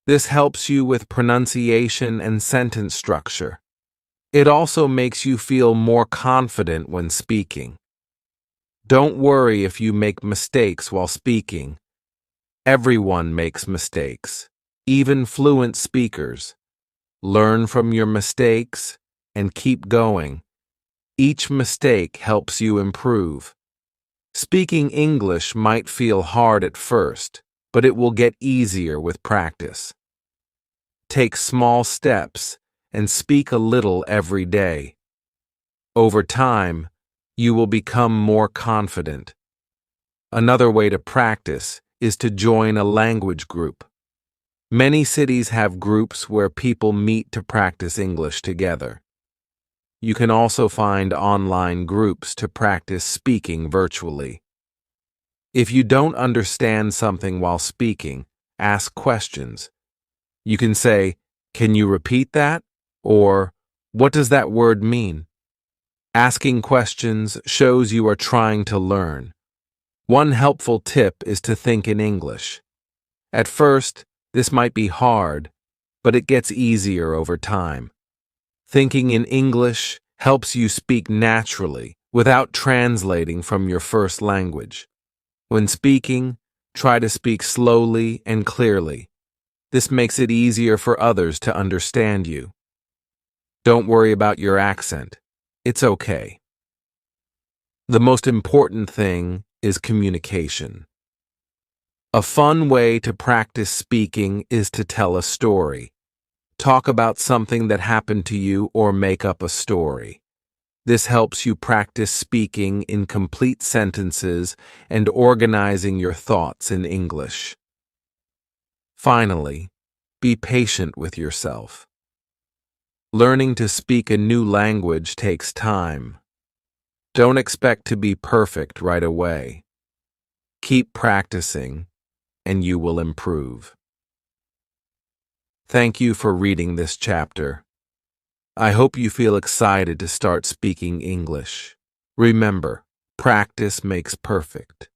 This helps you with pronunciation and sentence structure. It also makes you feel more confident when speaking. Don't worry if you make mistakes while speaking. Everyone makes mistakes, even fluent speakers. Learn from your mistakes and keep going. Each mistake helps you improve. Speaking English might feel hard at first, but it will get easier with practice. Take small steps and speak a little every day. Over time, you will become more confident. Another way to practice is to join a language group. Many cities have groups where people meet to practice English together. You can also find online groups to practice speaking virtually. If you don't understand something while speaking, ask questions. You can say, "Can you repeat that?" Or, "What does that word mean?" Asking questions shows you are trying to learn. One helpful tip is to think in English. At first, this might be hard, but it gets easier over time. Thinking in English helps you speak naturally without translating from your first language. When speaking, try to speak slowly and clearly. This makes it easier for others to understand you. Don't worry about your accent. It's okay. The most important thing is communication. A fun way to practice speaking is to tell a story. Talk about something that happened to you or make up a story. This helps you practice speaking in complete sentences and organizing your thoughts in English. Finally, be patient with yourself. Learning to speak a new language takes time. Don't expect to be perfect right away. Keep practicing, and you will improve. Thank you for reading this chapter. I hope you feel excited to start speaking English. Remember, practice makes perfect.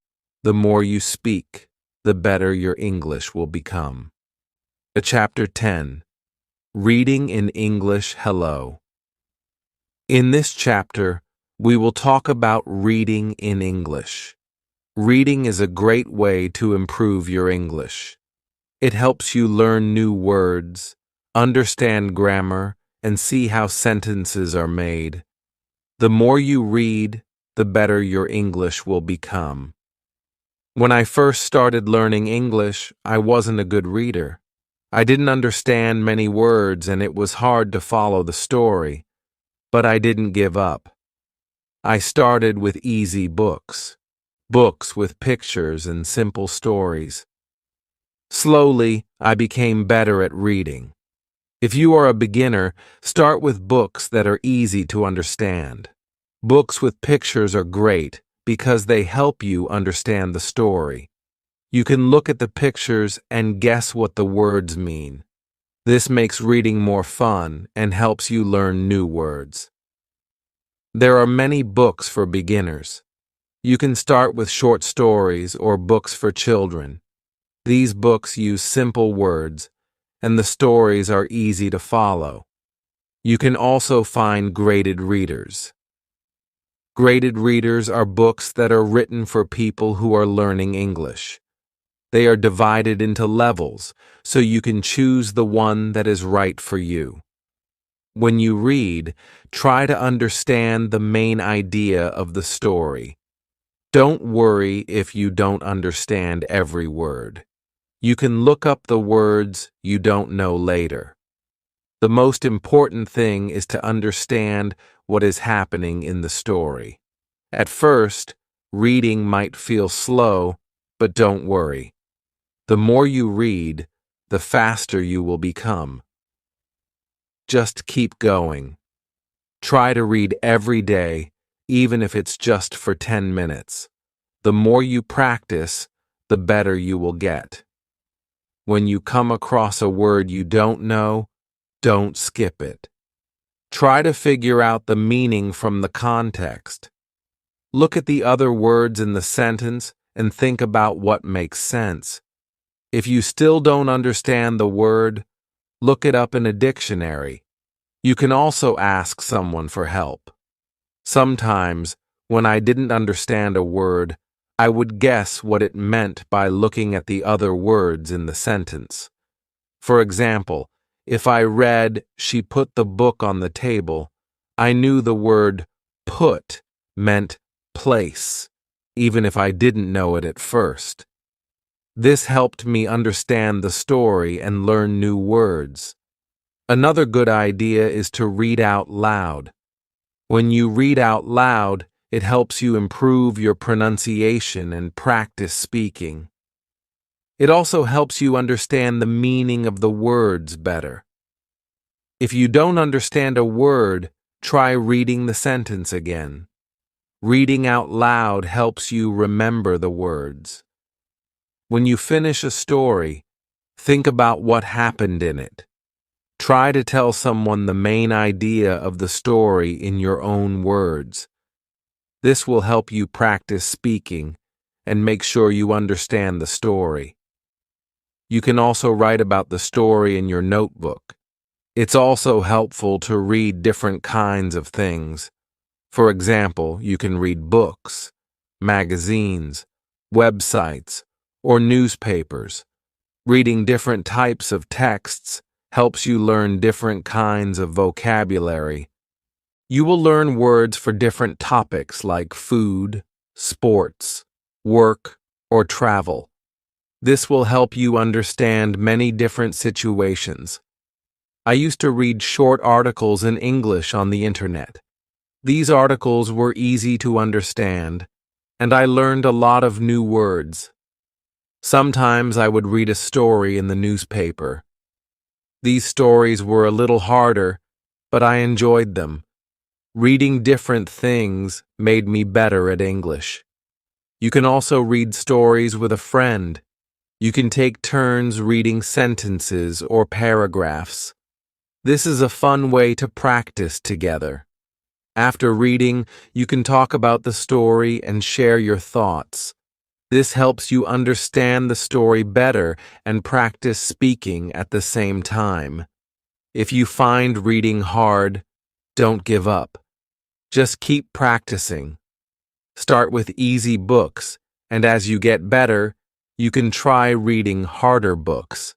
The more you speak, the better your English will become. Chapter 10. Reading in English Hello. In this chapter, we will talk about reading in English. Reading is a great way to improve your English. It helps you learn new words, understand grammar, and see how sentences are made. The more you read, the better your English will become. When I first started learning English, I wasn't a good reader. I didn't understand many words and it was hard to follow the story, but I didn't give up. I started with easy books with pictures and simple stories. Slowly, I became better at reading. If you are a beginner, start with books that are easy to understand. Books with pictures are great because they help you understand the story. You can look at the pictures and guess what the words mean. This makes reading more fun and helps you learn new words. There are many books for beginners. You can start with short stories or books for children. These books use simple words, and the stories are easy to follow. You can also find graded readers. Graded readers are books that are written for people who are learning English. They are divided into levels, so you can choose the one that is right for you. When you read, try to understand the main idea of the story. Don't worry if you don't understand every word. You can look up the words you don't know later. The most important thing is to understand what is happening in the story. At first, reading might feel slow, but don't worry. The more you read, the faster you will become. Just keep going. Try to read every day, even if it's just for 10 minutes. The more you practice, the better you will get. When you come across a word you don't know, don't skip it. Try to figure out the meaning from the context. Look at the other words in the sentence and think about what makes sense. If you still don't understand the word, look it up in a dictionary. You can also ask someone for help. Sometimes, When I didn't understand a word, I would guess what it meant by looking at the other words in the sentence. For example, if I read, "She put the book on the table," I knew the word put meant place, even if I didn't know it at first. This helped me understand the story and learn new words. Another good idea is to read out loud. When you read out loud, it helps you improve your pronunciation and practice speaking. It also helps you understand the meaning of the words better. If you don't understand a word, try reading the sentence again. Reading out loud helps you remember the words. When you finish a story, think about what happened in it. Try to tell someone the main idea of the story in your own words. This will help you practice speaking and make sure you understand the story. You can also write about the story in your notebook. It's also helpful to read different kinds of things. For example, you can read books, magazines, websites, or newspapers. Reading different types of texts helps you learn different kinds of vocabulary. You will learn words for different topics like food, sports, work, or travel. This will help you understand many different situations. I used to read short articles in English on the internet. These articles were easy to understand, and I learned a lot of new words. Sometimes I would read a story in the newspaper. These stories were a little harder, but I enjoyed them. Reading different things made me better at English. You can also read stories with a friend. You can take turns reading sentences or paragraphs. This is a fun way to practice together. After reading, you can talk about the story and share your thoughts. This helps you understand the story better and practice speaking at the same time. If you find reading hard, don't give up. Just keep practicing. Start with easy books, and as you get better, you can try reading harder books.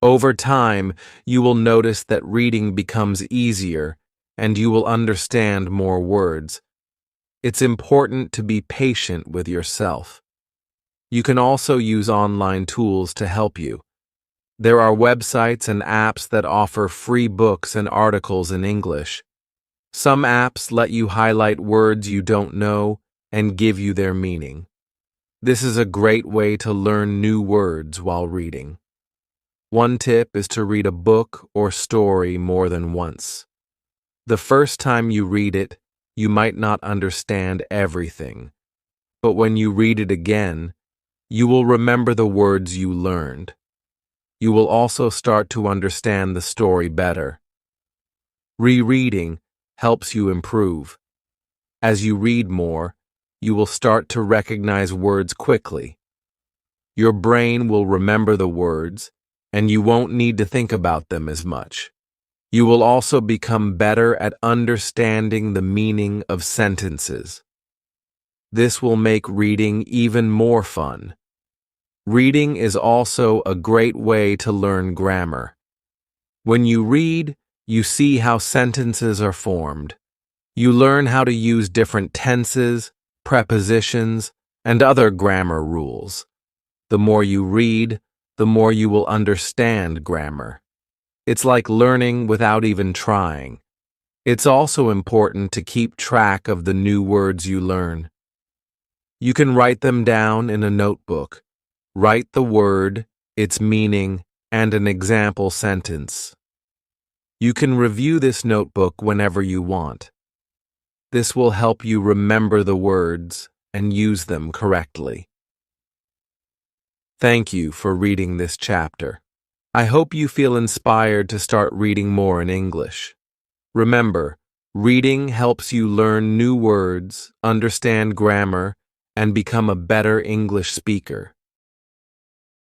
Over time, you will notice that reading becomes easier, and you will understand more words. It's important to be patient with yourself. You can also use online tools to help you. There are websites and apps that offer free books and articles in English. Some apps let you highlight words you don't know and give you their meaning. This is a great way to learn new words while reading. One tip is to read a book or story more than once. The first time you read it, you might not understand everything, but when you read it again, you will remember the words you learned. You will also start to understand the story better. Rereading helps you improve. As you read more, you will start to recognize words quickly. Your brain will remember the words, and you won't need to think about them as much. You will also become better at understanding the meaning of sentences. This will make reading even more fun. Reading is also a great way to learn grammar. When you read, you see how sentences are formed. You learn how to use different tenses, prepositions, and other grammar rules. The more you read, the more you will understand grammar. It's like learning without even trying. It's also important to keep track of the new words you learn. You can write them down in a notebook. Write the word, its meaning, and an example sentence. You can review this notebook whenever you want. This will help you remember the words and use them correctly. Thank you for reading this chapter. I hope you feel inspired to start reading more in English. Remember, reading helps you learn new words, understand grammar, and become a better English speaker.